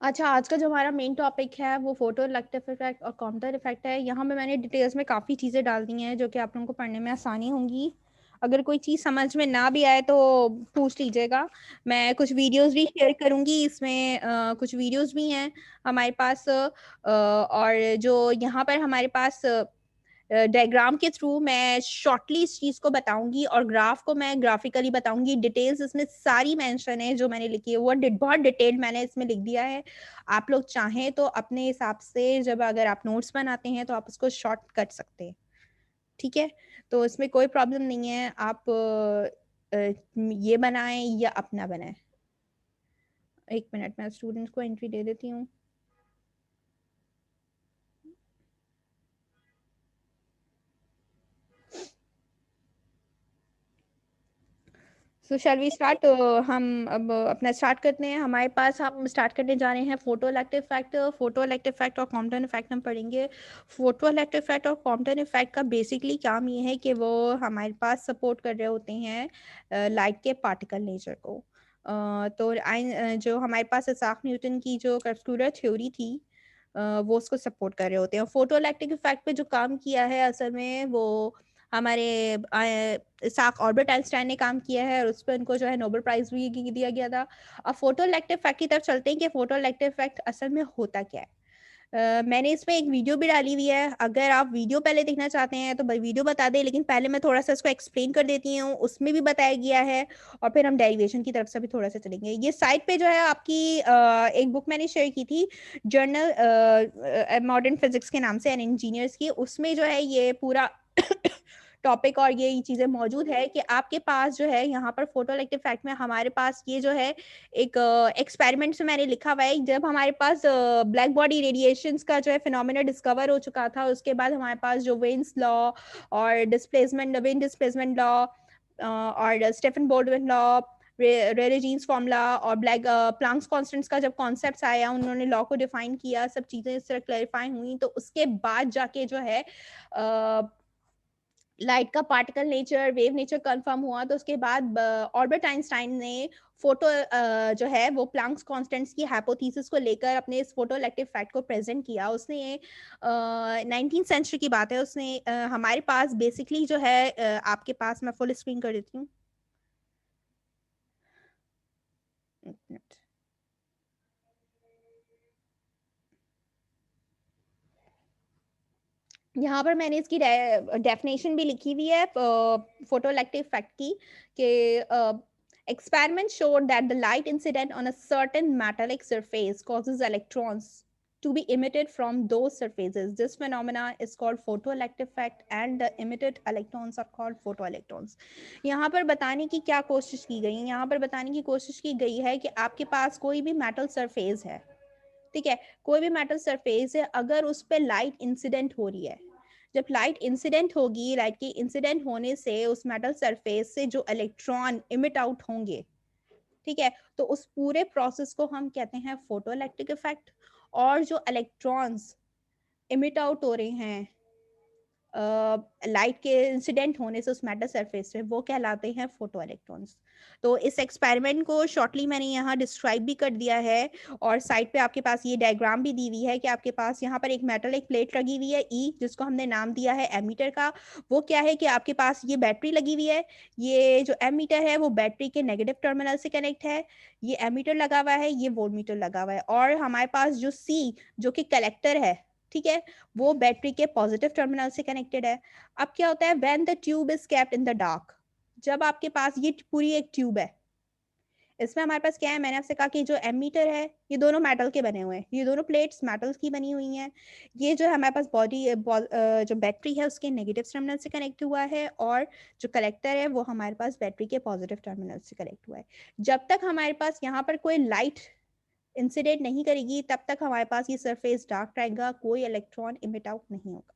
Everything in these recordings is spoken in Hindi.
अच्छा, आज का जो हमारा मेन टॉपिक है वो फोटो इलेक्ट्रिक इफेक्ट और काउंटर इफेक्ट है। यहाँ पे मैंने डिटेल्स में काफ़ी चीज़ें डाल दी हैं जो कि आप लोगों को पढ़ने में आसानी होंगी। अगर कोई चीज़ समझ में ना भी आए तो पूछ लीजिएगा। मैं कुछ वीडियोस भी शेयर करूँगी इसमें, कुछ वीडियोस भी हैं हमारे पास, और जो यहाँ पर हमारे पास डायग्राम के थ्रू मैं शॉर्टली इस चीज़ को बताऊँगी और ग्राफ को मैं ग्राफिकली बताऊँगी। डिटेल्स इसमें सारी मेंशन है जो मैंने लिखी है, वो बहुत डिटेल्ड मैंने इसमें लिख दिया है। आप लोग चाहें तो अपने हिसाब से जब अगर आप नोट्स बनाते हैं तो आप उसको शॉर्ट कर सकते हैं, ठीक है? तो इसमें कोई प्रॉब्लम नहीं है। आप ये बनाएँ या अपना बनाएँ। 1 मिनट मैं स्टूडेंट्स को एंट्री दे देती हूँ। सो शैल वी स्टार्ट? हम अब अपना स्टार्ट करते हैं। हमारे पास हम स्टार्ट करने जा रहे हैं photo electric effect. Photo electric effect और कॉम्पटन इफेक्ट हम पढ़ेंगे। फोटो इलेक्ट्रिक इफेक्ट और कॉम्पटन इफेक्ट का बेसिकली काम ये है कि वो हमारे पास सपोर्ट कर रहे होते हैं लाइट के पार्टिकल नेचर को। तो जो हमारे पास इसाक न्यूटन की जो कर्वेचर थ्योरी थी, वो उसको सपोर्ट कर रहे होते हैं। फोटो इलेक्ट्रिक इफेक्ट पे जो काम किया है असल में वो हमारे इसाक ऑल्बर्ट आइंस्टाइन ने काम किया है और उस पे उनको जो है नोबेल प्राइज़ भी दिया गया था। अब फोटो इलेक्ट्रिक इफेक्ट की तरफ चलते हैं कि फोटो इलेक्ट्रिक इफेक्ट असल में होता क्या है? मैंने इसमें एक वीडियो भी डाली हुई है। अगर आप वीडियो पहले देखना चाहते हैं तो ब वीडियो बता दें, लेकिन पहले मैं थोड़ा-सा इसको एक्सप्लेन कर देती हूँ। उसमें भी बताया गया है और फिर हम डेरिवेशन की तरफ से भी थोड़ा-सा चलेंगे। ये साइट पे जो है आपकी एक बुक मैंने शेयर की थी, जर्नल मॉडर्न फिज़िक्स के नाम से एंड इंजीनियर्स की। उसमें जो है ये पूरा टॉपिक और ये चीज़ें मौजूद है कि आपके पास जो है यहाँ पर फोटो इलेक्ट्रिक इफेक्ट में हमारे पास ये जो है एक एक्सपेरिमेंट से मैंने लिखा हुआ है। जब हमारे पास ब्लैक बॉडी रेडिएशंस का जो है फिनोमेना डिस्कवर हो चुका था, उसके बाद हमारे पास जो वेन्स लॉ और विंड डिस्प्लेसमेंट लॉ और स्टेफन बोल्ट्जमैन लॉ, रेले जीन्स फॉर्मूला और प्लैंक्स कांस्टेंट्स का जब कॉन्सेप्ट्स आया, उन्होंने लॉ को डिफाइन किया, सब चीज़ें इस तरह क्लैरिफाई हुई, तो उसके बाद जाके जो है लाइट का particle nature, wave nature confirm हुआ। तो उसके बाद ऑल्बर्ट आइंस्टाइन ने फोटो जो है वो प्लैंक्स कांस्टेंट्स की हाइपोथेसिस को लेकर अपने इस फोटो इलेक्ट्रिक इफेक्ट को प्रेजेंट किया। उसने ये 19th सेंचुरी की बात है। उसने हमारे पास बेसिकली जो है आपके पास मैं फुल स्क्रीन कर देती हूँ। एक मिनट। यहाँ पर मैंने इसकी डेफिनेशन भी लिखी हुई है फोटो इलेक्ट्रिक इफेक्ट की कि experiment showed that the light incident on a certain metallic surface causes electrons to be emitted from those surfaces. This phenomena is called photoelectric effect and the emitted electrons are called photoelectrons. यहाँ पर बताने की क्या कोशिश की गई है? यहाँ पर बताने की कोशिश की गई है कि आपके पास कोई भी मेटल सरफेस है, ठीक है? कोई भी मेटल सरफेस है, अगर उस पे लाइट इंसिडेंट हो रही है, जब लाइट इंसिडेंट होगी, लाइट के इंसिडेंट होने से उस मेटल सरफेस से जो इलेक्ट्रॉन इमिट आउट होंगे, ठीक है? तो उस पूरे प्रोसेस को हम कहते हैं फोटो इलेक्ट्रिक इफेक्ट। और जो इलेक्ट्रॉन्स इमिट आउट हो रहे हैं लाइट के इंसिडेंट होने से उस मेटल सरफेस पे, वो कहलाते हैं फोटो इलेक्ट्रॉन्स। तो इस एक्सपेरिमेंट को शॉर्टली मैंने यहाँ डिस्क्राइब भी कर दिया है और साइड पे आपके पास ये डायग्राम भी दी हुई है कि आपके पास यहाँ पर एक मेटल एक प्लेट लगी हुई है ई, जिसको हमने नाम दिया है एमीटर का। वो क्या है कि आपके पास ये बैटरी लगी हुई है। ये जो एमीटर है वो बैटरी के नेगेटिव टर्मिनल से कनेक्ट है। ये एमीटर लगा हुआ है, ये वोल्टमीटर लगा हुआ है और हमारे पास जो सी जो कि कलेक्टर है, ठीक है, वो बैटरी के पॉजिटिव टर्मिनल से कनेक्टेड है। अब क्या होता है when the tube is kept in the dark, जब आपके पास ये पूरी एक ट्यूब है, इसमें हमारे पास क्या है, मैंने आपसे कहा कि जो एमीटर है ये दोनों मेटल के बने हुए हैं, ये दोनों प्लेट्स मेटल्स की बनी हुई हैं। ये जो है हमारे पास जो बैटरी है उसके नेगेटिव टर्मिनल से कनेक्ट हुआ है और जो कलेक्टर है वो हमारे पास बैटरी के पॉजिटिव टर्मिनल से कनेक्ट हुआ है। जब तक हमारे पास यहाँ पर कोई लाइट इंसिडेंट नहीं करेगी तब तक हमारे पास ये सरफेस डार्क रहेगा, कोई इलेक्ट्रॉन इमिट आउट नहीं होगा।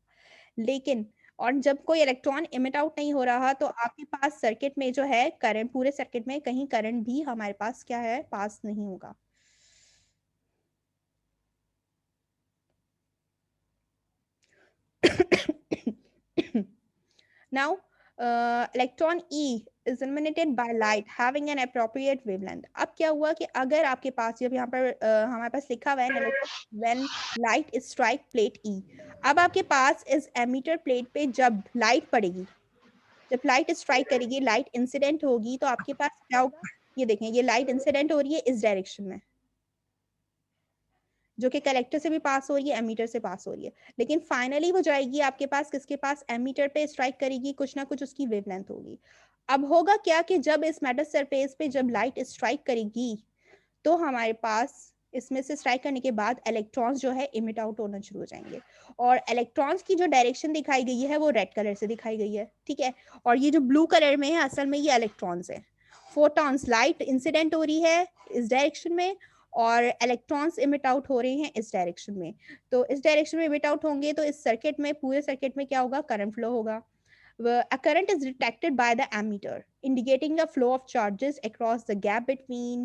लेकिन और जब कोई इलेक्ट्रॉन इमिट आउट नहीं हो रहा तो आपके पास सर्किट में जो है करंट, पूरे सर्किट में कहीं करंट भी हमारे पास क्या है, पास नहीं होगा। Now electron E is illuminated by light having an appropriate wavelength. अब क्या हुआ कि अगर आपके पास जब यहाँ पर हमारे पास लिखा हुआ है when light strike plate E, अब आपके पास इस एमीटर प्लेट पे जब लाइट पड़ेगी, जब लाइट स्ट्राइक करेगी, लाइट इंसिडेंट होगी, तो आपके पास क्या होगा, ये देखें, ये लाइट इंसिडेंट हो रही है इस डायरेक्शन में, जो कि कलेक्टर से भी पास हो रही है, एमीटर से पास हो रही है, लेकिन फाइनली वो जाएगी आपके पास किसके पास, एमीटर पे स्ट्राइक करेगी, कुछ ना कुछ उसकी वेवलेंथ होगी। अब होगा क्या कि जब इस मेटल सरफेस पे जब लाइट स्ट्राइक करेगी, तो हमारे पास इसमें से स्ट्राइक करने के बाद इलेक्ट्रॉन्स जो है इमिट आउट होना शुरू हो जाएंगे, और इलेक्ट्रॉन्स की जो डायरेक्शन दिखाई गई है वो रेड कलर से दिखाई गई है, ठीक है, और ये जो ब्लू कलर में है असल में ये इलेक्ट्रॉन्स है। फोटॉन्स, लाइट इंसिडेंट हो रही है इस डायरेक्शन में, और इलेक्ट्रॉन्स इमिट आउट हो रहे हैं इस डायरेक्शन में। तो इस डायरेक्शन में इमिट आउट होंगे तो इस सर्किट में, पूरे सर्किट में क्या होगा, करंट फ्लो होगा। A current is detected by the ammeter, indicating the flow of charges across the gap between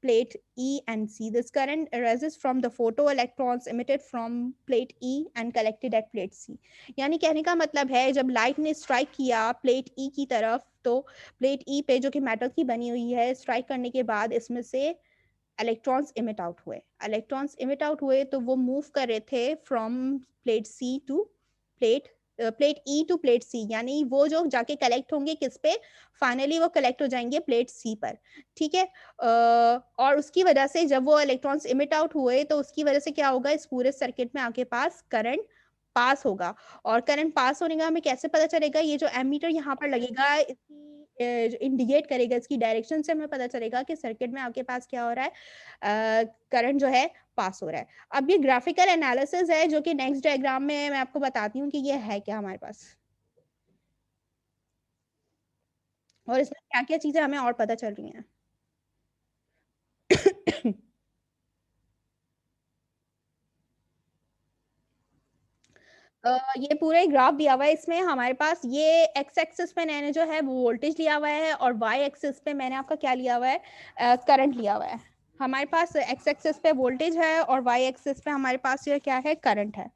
plate E and C. This current arises from the photoelectrons emitted from plate E and collected at plate C. यानी कहने का मतलब है जब लाइट ने स्ट्राइक किया प्लेट E की तरफ, तो प्लेट E पे जो कि मेटल की बनी हुई है, स्ट्राइक करने के बाद इसमें से इलेक्ट्रॉन्स इमिट आउट हुए। इलेक्ट्रॉन्स इमिट आउट हुए तो वो मूव कर रहे थे from plate C to plate E to plate C, यानी वो जो जाके कलेक्ट होंगे किस पे, फाइनली वो कलेक्ट हो जाएंगे प्लेट सी पर, ठीक है। और उसकी वजह से जब वो इलेक्ट्रॉन्स इमिट आउट हुए तो उसकी वजह से क्या होगा, इस पूरे सर्किट में आपके पास करंट पास होगा। और करंट पास होने का हमें कैसे पता चलेगा, ये जो एमीटर यहाँ पर लगेगा इसकी इंडिकेट करेगा, इसकी डायरेक्शन से हमें पता चलेगा कि सर्किट में आपके पास क्या हो रहा है, करंट जो है पास हो रहा है। अब ये ग्राफिकल एनालिसिस है जो कि नेक्स्ट डायग्राम में मैं आपको बताती हूँ कि ये है क्या हमारे पास, और इसमें क्या क्या चीजें हमें और पता चल रही हैं। ये पूरा ही ग्राफ दिया हुआ है, इसमें हमारे पास ये एक्स एक्सिस पे मैंने जो है वो वोल्टेज लिया हुआ है, और वाई एक्सिस पे मैंने आपका क्या लिया हुआ है, करंट लिया हुआ है। हमारे पास एक्स एक्सिस पे वोल्टेज है और वाई एक्सिस पे हमारे पास ये क्या है, करंट है।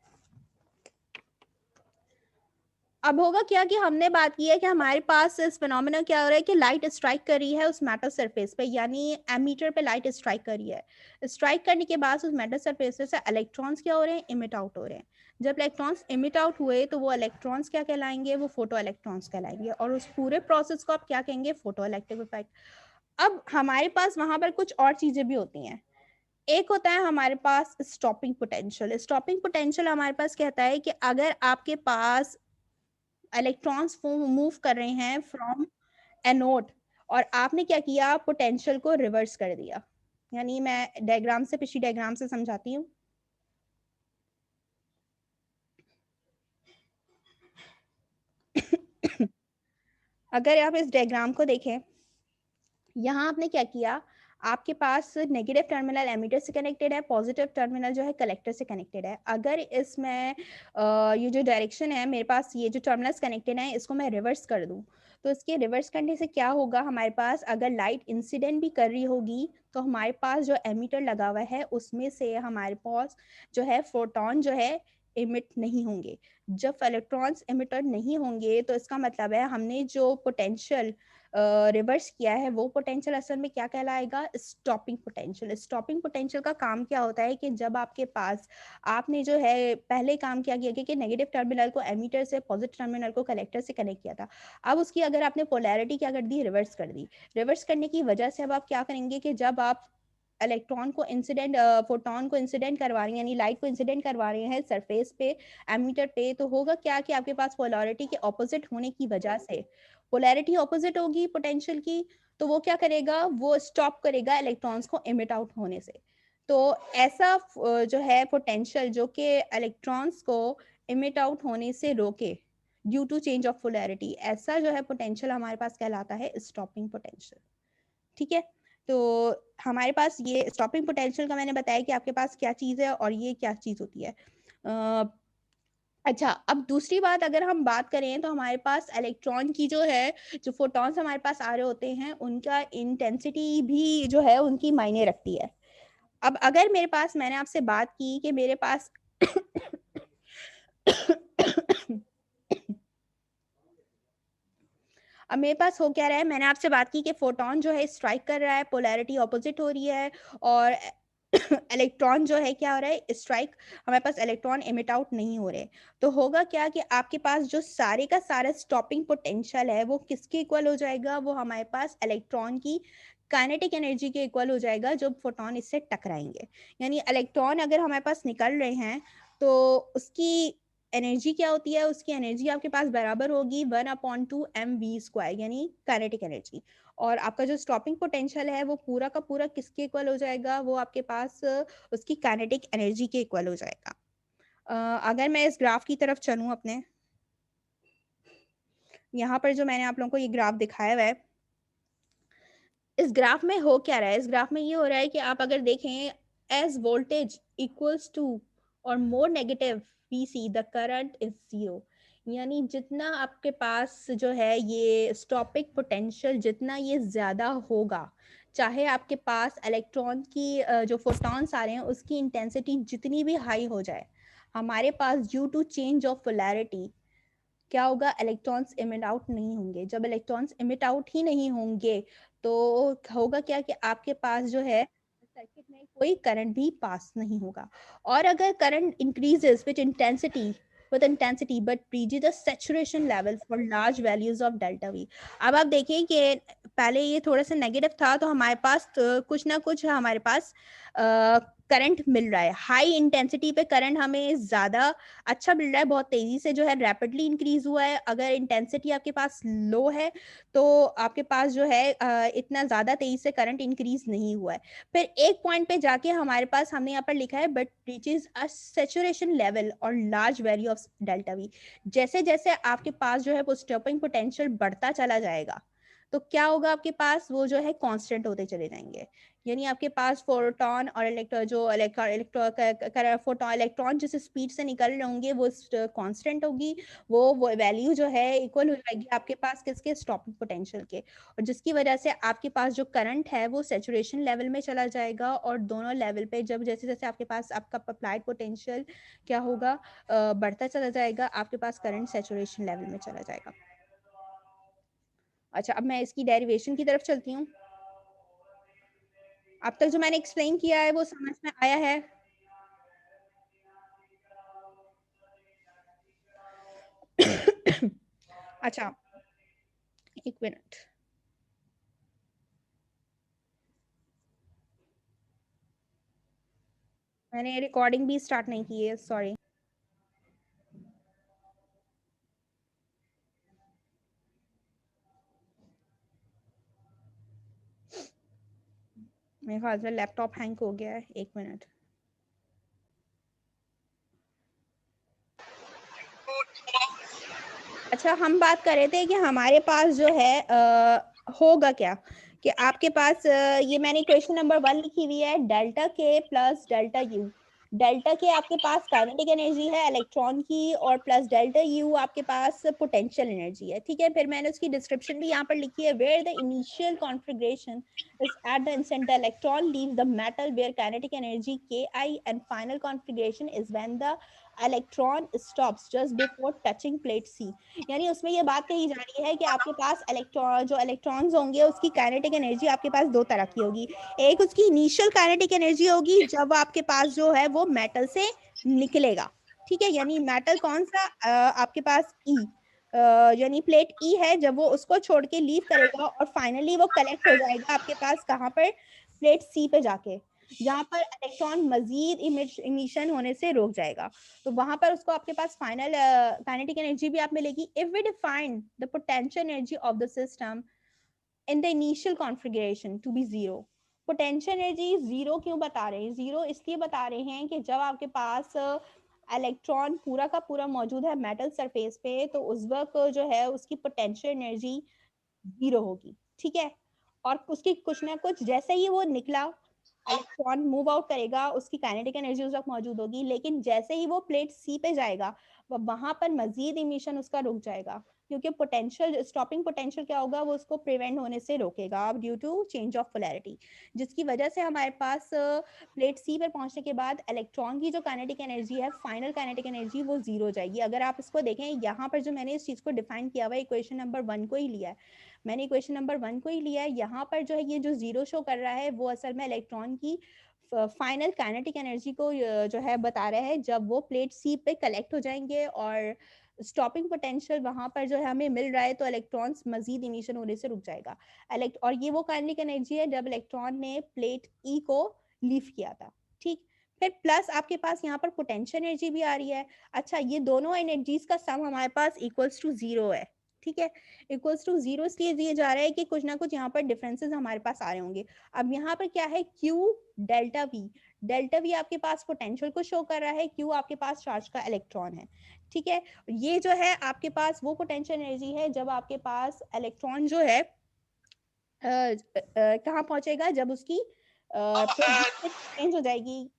अब होगा क्या कि हमने बात की है कि हमारे पास इस फिनोमेना क्या हो रहा है कि लाइट स्ट्राइक कर रही है उस मेटल सरफेस पे, यानी एमीटर पे लाइट स्ट्राइक कर रही है। स्ट्राइक करने के बाद उस मेटल सरफेस से इलेक्ट्रॉन्स क्या हो रहे हैं, इमिट आउट हो रहे हैं। जब इलेक्ट्रॉन्स इमिट आउट हुए तो वो इलेक्ट्रॉन्स क्या कहलाएंगे, वो फोटो इलेक्ट्रॉन्स कहलाएंगे, और उस पूरे प्रोसेस को आप क्या कहेंगे, फोटो इलेक्ट्रिक इफेक्ट। अब हमारे पास वहां पर कुछ और चीजें भी होती हैं। एक होता है हमारे पास स्टॉपिंग पोटेंशियल। स्टॉपिंग पोटेंशियल हमारे पास कहता है कि अगर आपके पास इलेक्ट्रॉन्स मूव कर रहे हैं फ्रॉम एनोड, और आपने क्या किया, पोटेंशियल को रिवर्स कर दिया। यानी मैं डायग्राम से, पिछली डायग्राम से समझाती हूँ। अगर आप इस डायग्राम को देखें, यहाँ आपने क्या किया, आपके पास नेगेटिव टर्मिनल एमीटर से कनेक्टेड है, पॉजिटिव टर्मिनल जो है कलेक्टर से कनेक्टेड है। अगर इसमें ये जो डायरेक्शन है, मेरे पास ये जो टर्मिनल्स कनेक्टेड है, इसको मैं रिवर्स कर दूं, तो इसके रिवर्स करने से क्या होगा, हमारे पास अगर लाइट इंसिडेंट भी कर रही होगी तो हमारे पास जो एमीटर लगा हुआ है उसमें से हमारे पास जो है फोटोन जो है इमिट नहीं होंगे। जब इलेक्ट्रॉन्स इमिटर नहीं होंगे तो इसका मतलब है हमने जो पोटेंशियल रिवर्स किया है वो पोटेंशियल असल में क्या कहलाएगा, स्टॉपिंग पोटेंशियल। स्टॉपिंग पोटेंशियल का काम क्या होता है कि जब आपके पास, आपने जो है पहले काम क्या किया कि नेगेटिव टर्मिनल को एमीटर से, पॉजिटिव टर्मिनल को कलेक्टर से कनेक्ट किया था। अब उसकी अगर आपने पोलैरिटी क्या कर दी, रिवर्स कर दी। रिवर्स करने की वजह से अब आप क्या करेंगे कि जब आप इलेक्ट्रॉन को इंसिडेंट, फोटोन को इंसिडेंट करवा रहे हैं, यानी लाइट को इंसिडेंट करवा रहे हैं सरफेस पे, एमीटर पे, तो होगा क्या कि आपके पास पोलैरिटी के ऑपोजिट होने की वजह से, पोलैरिटी ऑपोजिट होगी पोटेंशियल की, तो वो क्या करेगा, वो स्टॉप करेगा इलेक्ट्रॉन्स को इमिट आउट होने से। तो ऐसा जो है पोटेंशियल जो कि इलेक्ट्रॉन्स को इमिट आउट होने से रोके due to change of polarity, ऐसा जो है पोटेंशियल हमारे पास कहलाता है स्टॉपिंग पोटेंशियल, ठीक है। तो हमारे पास ये स्टॉपिंग पोटेंशियल का मैंने बताया कि आपके पास क्या चीज़ है और ये क्या चीज़ होती है। अच्छा, अब दूसरी बात अगर हम बात करें तो हमारे पास इलेक्ट्रॉन की जो है, जो फोटॉन्स हमारे पास आ रहे होते हैं उनका इंटेंसिटी भी जो है उनकी मायने रखती है। अब अगर मेरे पास, मैंने आपसे बात की कि मेरे पास अब मेरे पास हो क्या रहा है, मैंने आपसे बात की कि फोटोन जो है स्ट्राइक कर रहा है, पोलैरिटी ऑपोजिट हो रही है, और इलेक्ट्रॉन जो है क्या हो रहा है, स्ट्राइक, हमारे पास इलेक्ट्रॉन एमिट आउट नहीं हो रहे। तो होगा क्या कि आपके पास जो सारे का सारा स्टॉपिंग पोटेंशियल है वो किसके इक्वल हो जाएगा, वो हमारे पास इलेक्ट्रॉन की काइनेटिक एनर्जी के इक्वल हो जाएगा जब फोटोन इससे टकराएंगे। यानी इलेक्ट्रॉन अगर हमारे पास निकल रहे हैं तो उसकी एनर्जी क्या होती है, उसकी एनर्जी आपके पास बराबर होगी 1/2 mv², यानी काइनेटिक एनर्जी। और आपका जो स्टॉपिंग पोटेंशियल है वो पूरा का पूरा किसके इक्वल हो जाएगा, वो आपके पास उसकी काइनेटिक एनर्जी के इक्वल हो जाएगा। अगर मैं इस ग्राफ की तरफ चलूं अपने, यहाँ पर जो मैंने आप लोगों को ये ग्राफ दिखाया हुआ है, इस ग्राफ में हो क्या रहा है, इस ग्राफ में ये हो रहा है कि आप अगर देखें, as voltage equals to or more negative we see the current is zero. यानी जितना आपके पास जो है ये स्टॉपिक पोटेंशियल जितना ये ज़्यादा होगा, चाहे आपके पास इलेक्ट्रॉन की जो फोटॉन्स आ रहे हैं उसकी इंटेंसिटी जितनी भी हाई हो जाए, हमारे पास due to change of polarity क्या होगा, इलेक्ट्रॉन्स इमिट आउट नहीं होंगे। जब इलेक्ट्रॉन्स इमिट आउट ही नहीं होंगे तो होगा क्या कि आपके पास जो है सर्किट में कोई करंट भी पास नहीं होगा। और अगर current increases with intensity but reaches the saturation level for large values of delta we. अब आप देखें कि पहले ये थोड़ा सा नेगेटिव था तो हमारे पास तो कुछ ना कुछ हमारे पास करंट मिल रहा है, हाई इंटेंसिटी पे करंट हमें ज्यादा अच्छा मिल रहा है, बहुत तेजी से जो है रैपिडली इंक्रीज हुआ है। अगर इंटेंसिटी आपके पास लो है तो आपके पास जो है इतना ज्यादा तेजी से करंट इंक्रीज नहीं हुआ है। फिर एक पॉइंट पे जाके हमारे पास हमने यहाँ पर लिखा है but reaches a saturation level और large value of delta V. जैसे जैसे आपके पास जो है वो स्टॉपिंग पोटेंशियल बढ़ता चला जाएगा तो क्या होगा, आपके पास वो जो है कांस्टेंट होते चले जाएंगे। यानी आपके पास फोटोन और फोटोन इलेक्ट्रॉन जिस स्पीड से निकल रहे होंगे वो कांस्टेंट होगी, वो वैल्यू जो है इक्वल हो जाएगी आपके पास किसके, स्टॉपिंग पोटेंशियल के। और जिसकी वजह से आपके पास जो करंट है वो सैचुरेशन लेवल में चला जाएगा, और दोनों लेवल पे जब जैसे जैसे आपके पास आपका अप्लाइड पोटेंशियल क्या होगा, बढ़ता चला जाएगा, आपके पास करंट सैचुरेशन लेवल में चला जाएगा। अच्छा, अब मैं इसकी डेरिवेशन की तरफ चलती हूँ। अब तक जो मैंने एक्सप्लेन किया है वो समझ में आया है? अच्छा, एक मिनट, मैंने रिकॉर्डिंग भी स्टार्ट नहीं की है, सॉरी। मेरे ख्याल से लैपटॉप हैंग हो गया है, एक मिनट। अच्छा, हम बात कर रहे थे कि हमारे पास जो है होगा क्या, कि आपके पास ये मैंने क्वेश्चन नंबर 1 लिखी हुई है, डेल्टा के प्लस डेल्टा यू। डेल्टा के आपके पास काइनेटिक एनर्जी है इलेक्ट्रॉन की, और प्लस डेल्टा यू आपके पास पोटेंशियल एनर्जी है। ठीक है, फिर मैंने उसकी डिस्क्रिप्शन भी यहाँ पर लिखी है, where the initial configuration is at the instant the electron leaves the metal where kinetic energy ki, and final configuration is when the electron stops just before touching plate C। यानी उसमें ये बात कही जा रही है कि आपके पास इलेक्ट्रॉन जो इलेक्ट्रॉन्स होंगे उसकी काइनेटिक एनर्जी आपके पास दो तरह की होगी। एक उसकी इनिशियल काइनेटिक एनर्जी होगी जब आपके पास जो है वो मेटल से निकलेगा। ठीक है, यानी मेटल कौन सा, आपके पास ई, यानी प्लेट ई है, जब वो उसको छोड़ के लीव करेगा और फाइनली वो कलेक्ट हो जाएगा आपके पास कहाँ पर, प्लेट सी पे जाके, जहाँ पर इलेक्ट्रॉन मजीद इमिशन होने से रोक जाएगा। तो वहां पर उसको आपके पास फाइनल काइनेटिक एनर्जी भी आप मिलेगी। If we define the potential energy of the system in the initial configuration to be zero. Potential energy zero क्यों बता रहे हैं, जीरो इसलिए बता रहे हैं कि जब आपके पास इलेक्ट्रॉन पूरा का पूरा मौजूद है मेटल सरफेस पे तो उस वक्त जो है उसकी पोटेंशियल एनर्जी जीरो होगी। ठीक है, और उसकी कुछ ना कुछ जैसे ही वो निकला इलेक्ट्रॉन मूव आउट करेगा उसकी काइनेटिक एनर्जी उस वक्त मौजूद होगी, लेकिन जैसे ही वो प्लेट सी पे जाएगा वहां पर मजीद इमिशन उसका रुक जाएगा। क्योंकि पोटेंशियल स्टॉपिंग पोटेंशियल क्या होगा, वो उसको प्रिवेंट होने से रोकेगा आप due to change of polarity, जिसकी वजह से हमारे पास प्लेट सी पर पहुंचने के बाद इलेक्ट्रॉन की जो काइनेटिक एनर्जी है, फाइनल काइनेटिक एनर्जी, वो जीरो हो जाएगी। अगर आप इसको देखें यहाँ पर जो मैंने इस चीज को डिफाइन किया हुआ है, इक्वेशन नंबर 1 को ही लिया है, मैंने इक्वेशन नंबर 1 को ही लिया है। यहाँ पर जो है ये जो जीरो शो कर रहा है वो असल में इलेक्ट्रॉन की फाइनल काइनेटिक एनर्जी को जो है बता रहा है, जब वो प्लेट सी पे कलेक्ट हो जाएंगे और स्टॉपिंग पोटेंशियल वहां पर जो है हमें मिल रहा है, तो इलेक्ट्रॉन्स मजीद इमिशन होने से रुक जाएगा। और ये वो काइनेटिक एनर्जी है जब इलेक्ट्रॉन ने प्लेट ई को लीव किया था, ठीक। फिर प्लस आपके पास यहाँ पर पोटेंशियल एनर्जी भी आ रही है। अच्छा, ये दोनों एनर्जीज का सम हमारे पास इक्वल्स टू जीरो है, ठीक है। इक्वल्स टू जीरो इसलिए दिया जा रहा है कि कुछ ना कुछ यहाँ पर डिफरेंसेस हमारे पास आ रहे होंगे। अब यहाँ पर क्या है, Q delta we, delta we आपके पास पोटेंशियल को शो कर रहा है, क्यू आपके पास चार्ज का इलेक्ट्रॉन है, ठीक है। ये जो है आपके पास वो पोटेंशियल एनर्जी है जब आपके पास इलेक्ट्रॉन जो है कहाँ पहुंचेगा, जब उसकी चेंज हो जाएगी।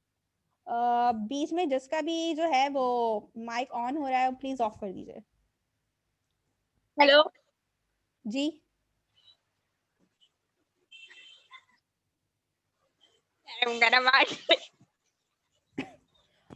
बीच में जिसका भी जो है वो माइक ऑन हो रहा है प्लीज ऑफ कर दीजिए। हेलो जी,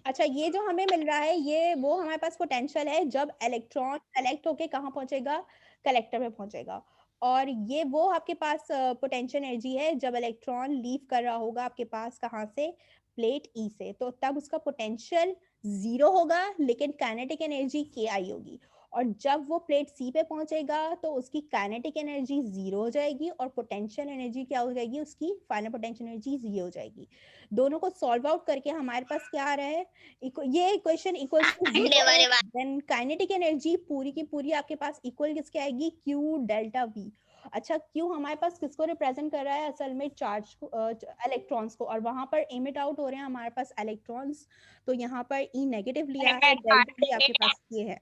अच्छा, ये जो हमें मिल रहा है ये वो हमारे पास पोटेंशियल है जब इलेक्ट्रॉन कलेक्ट होके कहाँ पहुंचेगा, कलेक्टर में पहुंचेगा। और ये वो आपके पास पोटेंशियल एनर्जी है जब इलेक्ट्रॉन लीव कर रहा होगा आपके पास कहाँ से, प्लेट ई से, तो तब उसका पोटेंशियल जीरो होगा लेकिन काइनेटिक एनर्जी के आई होगी। और जब वो प्लेट सी पे पहुंचेगा तो उसकी काइनेटिक एनर्जी जीरो हो जाएगी और पोटेंशियल एनर्जी क्या हो जाएगी, उसकी फाइनल पोटेंशियल एनर्जी जीरो हो जाएगी। दोनों को सॉल्व आउट करके हमारे पास क्या आ रहा है, ये इक्वेशन इक्वल्स टू जीरो है, देन काइनेटिक एनर्जी पूरी की पूरी आपके पास इक्वल किसके आएगी, क्यू डेल्टा वी। अच्छा, क्यू हमारे पास किसको रिप्रेजेंट कर रहा है, असल में चार्ज को, इलेक्ट्रॉन्स को, और वहां पर एमिट आउट हो रहे हैं हमारे पास इलेक्ट्रॉन्स, तो यहाँ पर ई नेगेटिव लिया है, डेल्टा वी आपके पास ये है।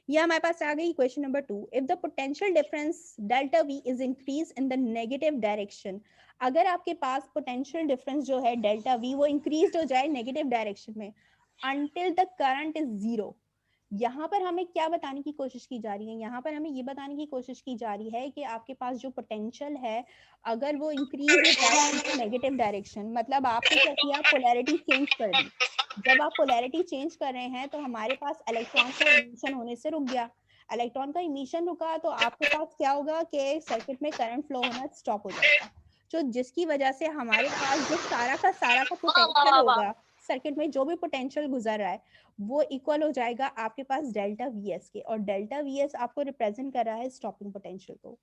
ये हमारे पास आ गई question number 2। If the potential difference delta we is increase in the negative direction, अगर आपके पास पोटेंशियल डिफरेंस जो है डेल्टा वी वो इंक्रीज हो जाए नेगेटिव डायरेक्शन में until the current is zero, यहाँ पर हमें क्या बताने की कोशिश की जा रही है, यहाँ पर हमें ये बताने की कोशिश की जा रही है कि आपके पास जो पोटेंशियल है अगर वो इंक्रीज हो जाए नेगेटिव डायरेक्शन, मतलब आपने क्या किया, पोलैरिटी चेंज कर दी। जब आप पोलैरिटी चेंज कर रहे हैं तो हमारे पास इलेक्ट्रॉन का इमिशन होने से रुक गया। इलेक्ट्रॉन का इमिशन रुका तो आपके पास क्या होगा कि सर्किट में करंट फ्लो होना स्टॉप हो जाएगा, जो जिसकी वजह से हमारे पास जो सारा का पोटेंशियल होगा, सर्किट में जो भी पोटेंशियल गुजर रहा है वो इक्वल हो जाएगा आपके पास डेल्टा वी एस के, और डेल्टा वी एस आपको रिप्रेजेंट कर रहा है स्टॉपिंग पोटेंशियल को।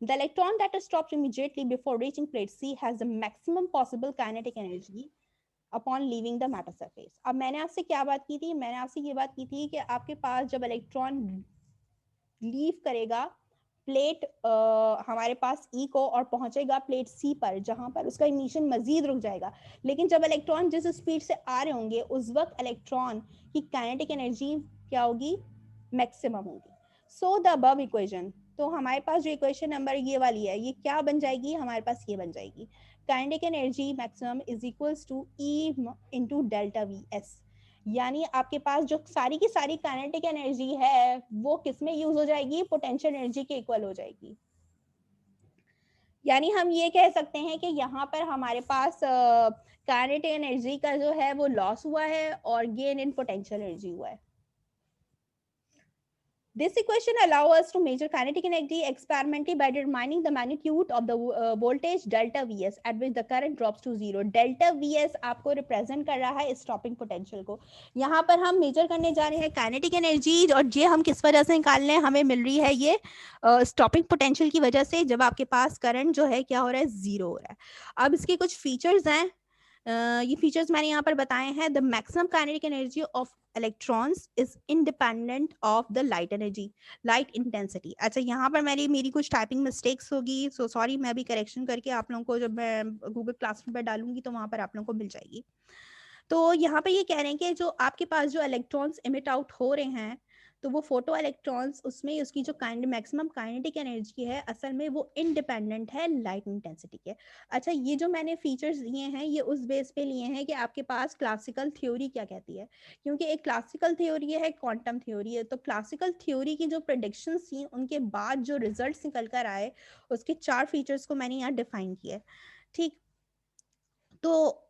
The electron that is stopped immediately before reaching plate C has the maximum possible kinetic energy upon living the matter surface. अब मैंने आपसे क्या बात की थी, मैंने आपसे ये बात की थी कि आपके पास जब इलेक्ट्रॉन लीव करेगा प्लेट हमारे पास ई को और पहुंचेगा प्लेट सी पर, जहां पर उसका इमिशन मजीद रुक जाएगा, लेकिन जब इलेक्ट्रॉन जिस स्पीड से आ रहे होंगे उस वक्त इलेक्ट्रॉन की काइनेटिक एनर्जी क्या होगी, मैक्सिमम होगी। सो द अबव इक्वेशन, तो हमारे पास जो इक्वेशन नंबर ये वाली है ये क्या बन जाएगी, हमारे पास ये बन जाएगी, kinetic energy maximum is equals to e into delta V S. यानी आपके पास जो सारी की सारी काइनेटिक एनर्जी है वो किसमें यूज हो जाएगी, पोटेंशियल एनर्जी के इक्वल हो जाएगी। यानी हम ये कह सकते हैं कि यहाँ पर हमारे पास काइनेटिक एनर्जी का जो है वो लॉस हुआ है और गेन इन पोटेंशियल एनर्जी हुआ है। This equation allows us to measure kinetic energy experimentally by determining the magnitude of the voltage delta Vs at which the current drops to zero. Delta Vs आपको represent कर रहा है stopping potential को। यहाँ पर हम measure करने जा रहे हैं kinetic energy, और ये हम किस वजह से निकाल रहे हैं, हमें मिल रही है ये stopping potential की वजह से, जब आपके पास current जो है क्या हो रहा है, जीरो हो रहा है। अब इसके कुछ फीचर्स हैं, ये फीचर्स मैंने यहाँ पर बताए हैं। The maximum kinetic energy of electrons is independent of the light energy, light intensity. अच्छा, यहाँ पर मेरी कुछ टाइपिंग मिस्टेक्स होगी, सो सॉरी, मैं भी करेक्शन करके आप लोगों को जब मैं गूगल क्लासरूम पर डालूंगी तो वहां पर आप लोगों को मिल जाएगी। तो यहाँ पर ये कह रहे हैं कि जो आपके पास जो इलेक्ट्रॉन्स इमिट आउट हो रहे हैं, तो वो फोटो इलेक्ट्रॉन्स उसमें उसकी जो मैक्सिमम काइनेटिक एनर्जी है असल में वो इंडिपेंडेंट है लाइट इंटेंसिटी के। अच्छा, ये जो मैंने फीचर्स दिए हैं ये उस बेस पे लिए हैं कि आपके पास क्लासिकल थ्योरी क्या कहती है, क्योंकि एक क्लासिकल थ्योरी है, क्वांटम थ्योरी है। तो क्लासिकल थ्योरी की जो प्रेडिक्शंस थी उनके बाद जो रिजल्ट्स निकल कर आए उसके 4 फीचर्स को मैंने यहाँ डिफाइन किया है। ठीक, तो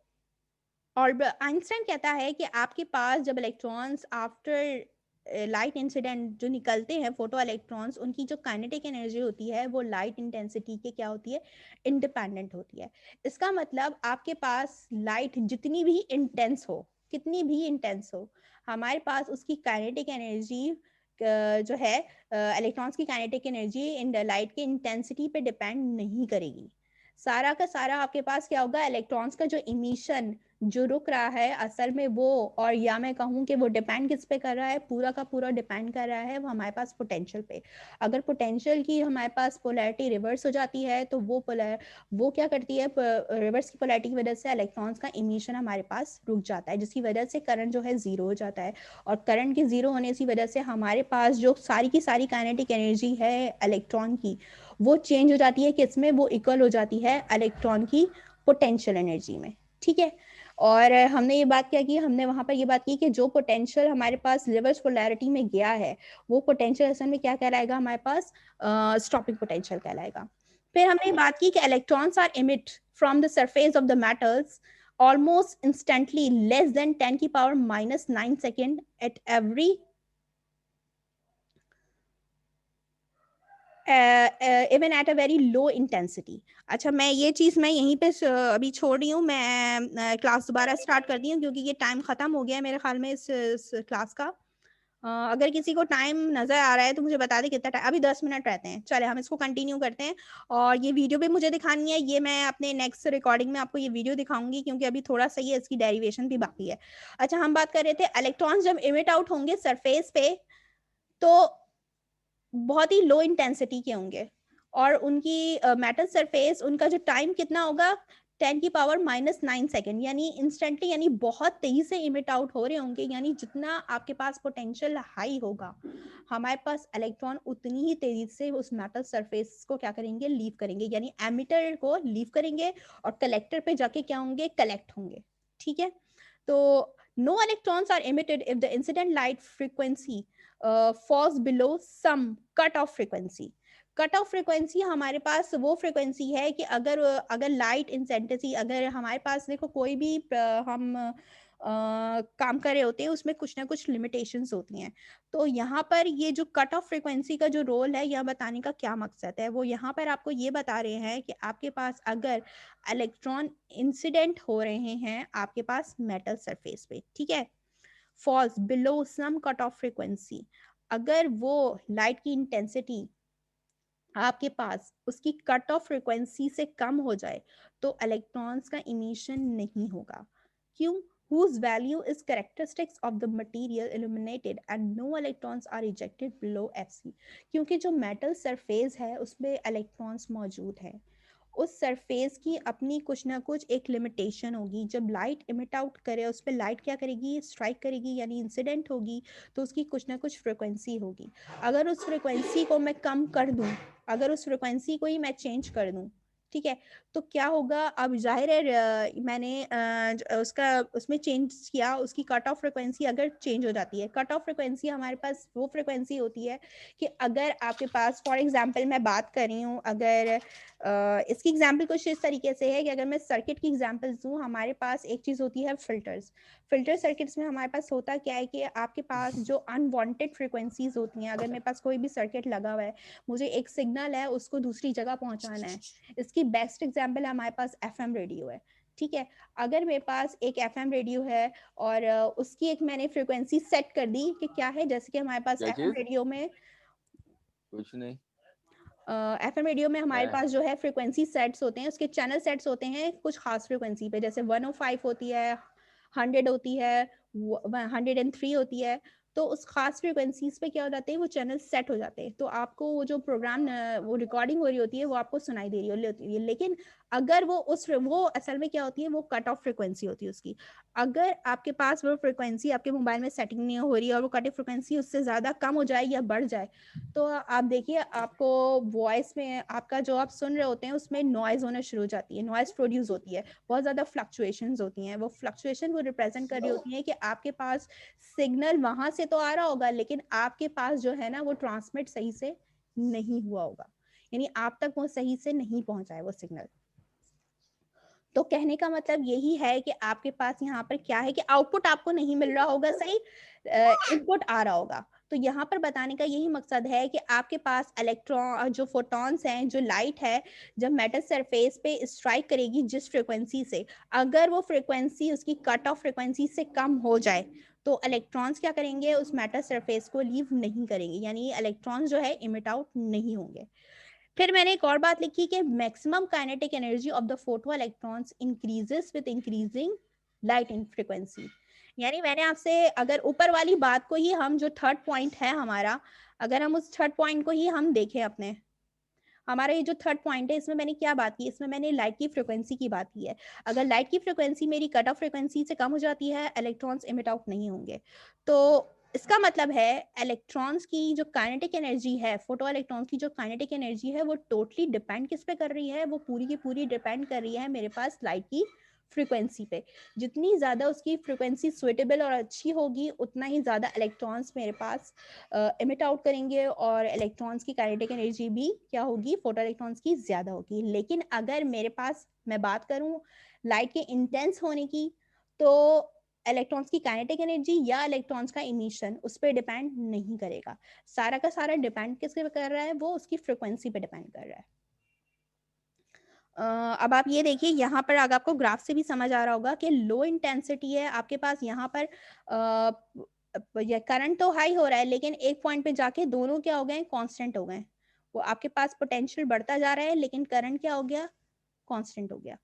और आइंस्टाइन कहता है कि आपके पास जब इलेक्ट्रॉन्स आफ्टर लाइट इंसिडेंट जो निकलते हैं फोटो इलेक्ट्रॉन्स, उनकी जो काइनेटिक एनर्जी होती है वो लाइट इंटेंसिटी के क्या होती है, इंडिपेंडेंट होती है। इसका मतलब आपके पास लाइट जितनी भी इंटेंस हो, कितनी भी इंटेंस हो, हमारे पास उसकी काइनेटिक एनर्जी जो है इलेक्ट्रॉन्स की काइनेटिक एनर्जी इन लाइट की इंटेंसिटी पे डिपेंड नहीं करेगी। सारा का सारा आपके पास क्या होगा, इलेक्ट्रॉन्स का जो इमिशन जो रुक रहा है असल में वो, और या मैं कहूँ कि वो डिपेंड किस पे कर रहा है, पूरा का पूरा डिपेंड कर रहा है वो हमारे पास पोटेंशियल पे। अगर पोटेंशियल की हमारे पास पोलैरिटी रिवर्स हो जाती है तो वो क्या करती है, रिवर्स की पोलैरिटी की वजह से इलेक्ट्रॉन्स का इमिशन हमारे पास रुक जाता है, जिसकी वजह से करंट जो है जीरो हो जाता है। और करंट के जीरो होने की वजह से हमारे पास जो सारी की सारी काइनेटिक एनर्जी है इलेक्ट्रॉन की, वो चेंज हो जाती है, किसमें, वो इक्वल हो जाती है इलेक्ट्रॉन की पोटेंशियल एनर्जी में। ठीक है, और हमने ये बात क्या की, हमने वहां पर ये बात की कि जो पोटेंशियल हमारे पास रिवर्स पोलैरिटी में गया है वो पोटेंशियल असल में क्या कहलाएगा, हमारे पास स्टॉपिंग पोटेंशियल कहलाएगा। फिर हमने बात की कि electrons are emit from the surface of the metals almost instantly less than 10 की power -9 second at every even at a very low intensity. अच्छा, मैं ये चीज़ मैं यहीं पे अभी छोड़ रही हूँ, मैं क्लास दोबारा स्टार्ट कर दी हूँ क्योंकि ये टाइम ख़त्म हो गया है मेरे ख्याल में इस क्लास का। अगर किसी को टाइम नज़र आ रहा है तो मुझे बता दें कितना टाइम, अभी 10 मिनट रहते हैं। चले हम इसको कंटिन्यू करते हैं, और ये वीडियो भी मुझे दिखानी है, ये मैं अपने नेक्स्ट रिकॉर्डिंग में आपको ये वीडियो दिखाऊंगी क्योंकि अभी थोड़ा सा ही इसकी डेरिवेशन भी बाकी है। अच्छा, हम बात कर रहे थे इलेक्ट्रॉन्स जब इमिट आउट होंगे सरफेस पे तो बहुत ही लो इंटेंसिटी के होंगे, और उनकी मेटल सरफेस उनका जो टाइम कितना होगा, 10 की पावर -9 सेकेंड, यानी इंस्टेंटली, यानी बहुत तेजी से इमिट आउट हो रहे होंगे। यानी जितना आपके पास पोटेंशियल हाई होगा हमारे पास इलेक्ट्रॉन उतनी ही तेजी से उस मेटल सरफेस को क्या करेंगे, लीव करेंगे, यानी एमिटर को लीव करेंगे और कलेक्टर पे जाके क्या होंगे, कलेक्ट होंगे। ठीक है, तो no electrons are emitted if the incident light frequency falls below some cut off frequency। Cut off frequency हमारे पास वो फ्रीक्वेंसी है कि अगर अगर लाइट इंटेंसिटी, अगर हमारे पास देखो कोई भी हम काम कर रहे होते हैं उसमें कुछ ना कुछ लिमिटेशंस होती हैं। तो यहाँ पर ये जो कट ऑफ फ्रीक्वेंसी का जो रोल है, यह बताने का क्या मकसद है, वो यहाँ पर आपको ये बता रहे हैं कि आपके पास अगर इलेक्ट्रॉन इंसिडेंट हो रहे हैं आपके पास मेटल सरफेस पे, ठीक है, falls below some cutoff frequency, अगर वो लाइट की इंटेंसिटी आपके पास उसकी कट ऑफ फ्रीक्वेंसी से कम हो जाए तो इलेक्ट्रॉन्स का इमिशन नहीं होगा। क्यों? whose value is characteristics of the material illuminated and no electrons are ejected below Fc। क्योंकि जो मेटल सरफेस है उसमें इलेक्ट्रॉन्स मौजूद हैं, उस सरफेस की अपनी कुछ ना कुछ एक लिमिटेशन होगी। जब लाइट इमिट आउट करे उस पर लाइट क्या करेगी, स्ट्राइक करेगी, यानी इंसिडेंट होगी, तो उसकी कुछ ना कुछ फ्रिक्वेंसी होगी। अगर उस फ्रिक्वेंसी को मैं कम कर दूं, अगर उस फ्रिक्वेंसी को ही मैं चेंज कर दूं, ठीक है, तो क्या होगा, अब जाहिर है मैंने उसका उसमें चेंज किया, उसकी कट ऑफ फ्रिक्वेंसी अगर चेंज हो जाती है, कट ऑफ फ्रिक्वेंसी हमारे पास वो फ्रिक्वेंसी होती है कि अगर आपके पास फॉर एग्जांपल मैं बात कर रही हूँ, अगर इसकी एग्जांपल कुछ इस तरीके से है कि अगर मैं सर्किट की एग्जांपल दूं, हमारे पास एक चीज़ होती है फिल्टर्स। फिल्टर सर्किट्स में हमारे पास होता क्या है कि आपके पास जो अनवांटेड फ्रिक्वेंसीज होती हैं, अगर मेरे पास कोई भी सर्किट लगा हुआ है, मुझे एक सिग्नल है उसको दूसरी जगह पहुंचाना है, इसकी बेस्ट एग्जांपल हमारे पास एफएम रेडियो है। ठीक है, अगर मेरे पास एक एफएम रेडियो है और उसकी एक मैंने फ्रिक्वेंसी सेट कर दी कि क्या है, जैसे कि हमारे पास एफएम रेडियो में कुछ नहीं। एफएम रेडियो में हमारे है। पास जो है फ्रिक्वेंसी सेट्स होते हैं, उसके चैनल सेट्स होते हैं कुछ खास फ्रिक्वेंसी पे, जैसे 105 होती है, 100 होती है, 103 होती है। तो उस खास फ्रीक्वेंसीज पे क्या हो जाते हैं, वो चैनल सेट हो जाते हैं, तो आपको वो जो प्रोग्राम वो रिकॉर्डिंग हो रही होती है वो आपको सुनाई दे रही होती है। लेकिन अगर वो असल में क्या होती है, वो कट ऑफ फ्रीक्वेंसी होती है उसकी। अगर आपके पास वो फ्रीक्वेंसी आपके मोबाइल में सेटिंग नहीं हो रही है और वो कट ऑफ फ्रीक्वेंसी उससे ज़्यादा कम हो जाए या बढ़ जाए, तो आप देखिए आपको वॉइस में आपका जो आप सुन रहे होते हैं उसमें नॉइज़ होना शुरू हो जाती है, नॉइज़ प्रोड्यूस होती है, बहुत ज़्यादा फ्लक्चुएशंस होती हैं। वो फ्लक्चुएशन वो रिप्रेजेंट कर रही होती हैं कि आपके पास सिग्नल वहां से तो आ रहा होगा, लेकिन आपके पास जो है ना वो ट्रांसमिट सही से नहीं हुआ होगा, यानी आप तक वो सही से नहीं पहुंचा है वो सिग्नल। तो कहने का मतलब यही है कि आपके पास यहाँ पर क्या है कि आउटपुट आपको नहीं मिल रहा होगा सही, इनपुट आ रहा होगा। तो यहाँ पर बताने का यही मकसद है कि आपके पास इलेक्ट्रॉन जो फोटॉन्स हैं, जो लाइट है, जब मेटल सरफेस पे स्ट्राइक करेगी जिस फ्रीक्वेंसी से, अगर वो फ्रीक्वेंसी उसकी कट ऑफ फ्रीक्वेंसी से कम हो जाए तो इलेक्ट्रॉन्स क्या करेंगे, उस मेटल सरफेस को लीव नहीं करेंगे, यानी इलेक्ट्रॉन्स जो है इमिट आउट नहीं होंगे। फिर मैंने एक और बात लिखी कि maximum kinetic energy of the photo electrons increases with increasing light in frequency. यानी मैंने आपसे अगर ऊपर वाली बात को ही हम जो थर्ड पॉइंट है हमारा, अगर हम उस थर्ड पॉइंट को ही हम देखें अपने, हमारा ये जो थर्ड पॉइंट है इसमें मैंने क्या बात की, इसमें मैंने लाइट की फ्रीक्वेंसी की बात की है। अगर लाइट की फ्रीक्वेंसी मेरी कट ऑफ फ्रीक्वेंसी से कम हो जाती है, इलेक्ट्रॉन्स इमिट आउट नहीं होंगे। तो इसका मतलब है इलेक्ट्रॉन्स की जो काइनेटिक एनर्जी है, फोटो इलेक्ट्रॉन्स की जो काइनेटिक एनर्जी है, वो टोटली डिपेंड किस पे कर रही है, वो पूरी की पूरी डिपेंड कर रही है मेरे पास लाइट की फ्रीक्वेंसी पे। जितनी ज़्यादा उसकी फ्रीक्वेंसी सुइटेबल और अच्छी होगी, उतना ही ज़्यादा इलेक्ट्रॉन्स मेरे पास इमिट आउट करेंगे और इलेक्ट्रॉन्स की काइनेटिक एनर्जी भी क्या होगी, फोटो इलेक्ट्रॉन्स की ज़्यादा होगी। लेकिन अगर मेरे पास मैं बात करूं लाइट के इंटेंस होने की, तो इलेक्ट्रॉन्स की काइनेटिक एनर्जी या इलेक्ट्रॉन्स का इमिशन उस पर डिपेंड नहीं करेगा। सारा का सारा डिपेंड किस पे कर रहा है, वो उसकी फ्रिक्वेंसी पे डिपेंड कर रहा है। अब आप ये देखिए यहाँ पर अगर आपको ग्राफ से भी समझ आ रहा होगा कि लो इंटेंसिटी है आपके पास, यहाँ पर करंट तो हाई हो रहा है, लेकिन एक पॉइंट पे जाके दोनों क्या हो गए, कांस्टेंट हो गए। वो आपके पास पोटेंशियल बढ़ता जा रहा है, लेकिन करंट क्या हो गया, कांस्टेंट हो गया।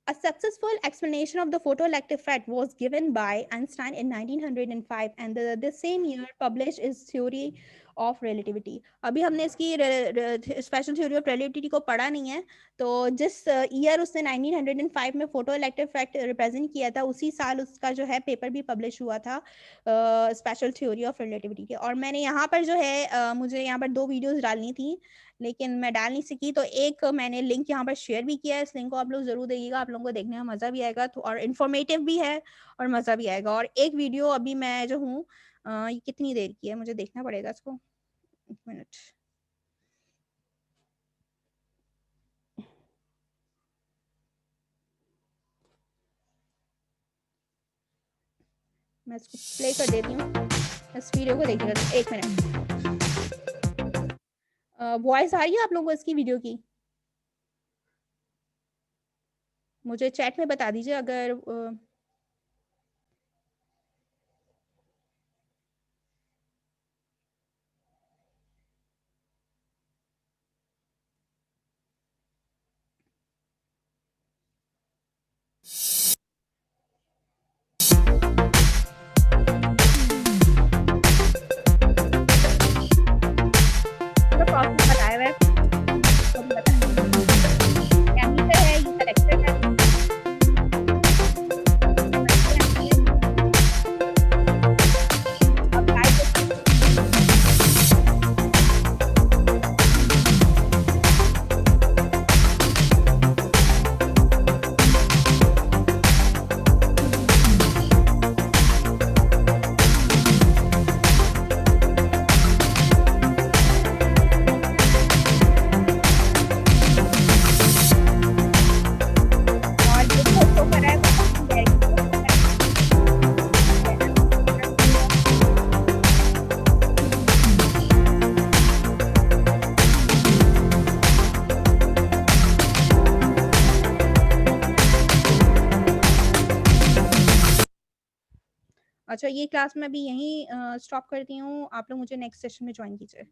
A successful explanation of the photoelectric effect was given by Einstein in 1905 and the same year published his theory of relativity. अभी हमने इसकी स्पेशल थ्योरी ऑफ रिलेटिविटी को पढ़ा नहीं है, तो जिस ईयर उसने 1905 में फोटो इलेक्ट्रिक इफेक्ट रिप्रेजेंट किया था, उसी साल उसका जो है पेपर भी पब्लिश हुआ था स्पेशल थ्योरी ऑफ रिलेटिविटी के। और मैंने यहाँ पर जो है मुझे यहाँ पर 2 वीडियोस डालनी थी, लेकिन मैं डाल नहीं सकी, तो एक मैंने लिंक यहाँ पर शेयर भी किया है। इस लिंक को आप लोग जरूर देखिएगा, आप लोगों को देखने में मजा भी आएगा, तो और इन्फॉर्मेटिव भी है और मजा भी आएगा। और एक वीडियो अभी मैं जो हूँ ये कितनी देर की है, मुझे देखना पड़ेगा इसको, 1 मिनट। मैं इसको प्ले कर देती हूँ, इस वीडियो को देखिएगा 1 मिनट। वॉइस आ रही है आप लोगों को इसकी वीडियो की? मुझे चैट में बता दीजिए अगर प्रोसेस बताया हुआ है, तो भी बताया केमिकल है, ये कलेक्टर है। अब लाइट और जो शो कर रहा है वो कौन अच्छा, ये क्लास मैं अभी यहीं स्टॉप करती हूँ, आप लोग मुझे नेक्स्ट सेशन में ज्वाइन कीजिए।